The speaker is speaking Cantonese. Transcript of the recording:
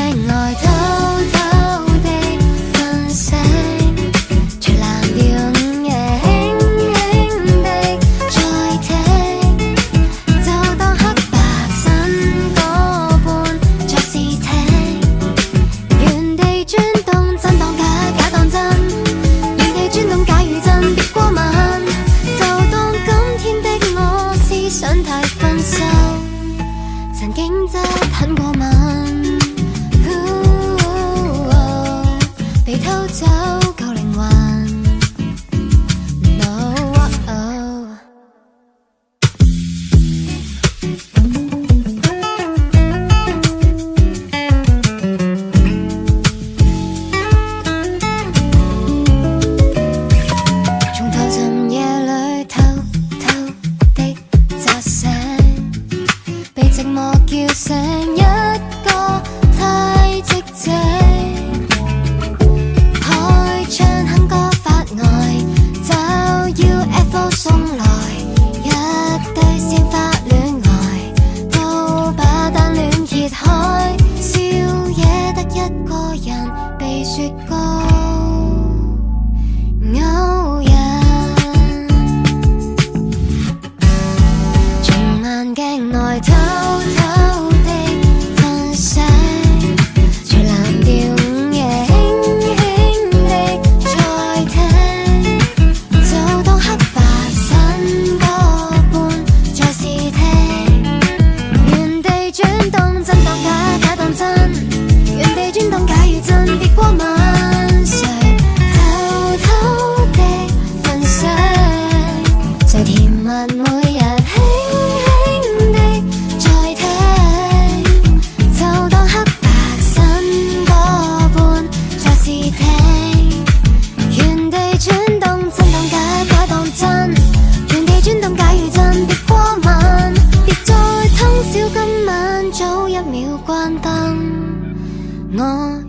鏡內偷偷地瞓醒，隨藍調午夜輕輕地再聽，就當黑白新歌般作試聽，原地轉動真當假，假當真，原地轉動假如真，別過問，就當今天的我思想太分心，曾經側很過敏，被偷走舊靈魂。從頭陣夜裏偷偷的扎醒，被寂寞叫醒一個太寂靜，開窗哼歌發呆，就要 UFO 送來一堆鮮花戀愛，都把單戀揭開，宵夜得一個人被雪糕勾引，從眼鏡內偷偷地瞓醒，隨藍調午夜輕輕地再聽，就當黑白新歌般再試聽，原地轉動真當假，假當真，原地轉動假如真，別過問，誰偷偷地瞓醒，誰甜蜜每日輕輕地再聽，就當黑白新歌般再試聽，原地轉動真當假，假當真，原地轉動假如真，別過問，別再通宵今晚早一秒關燈，我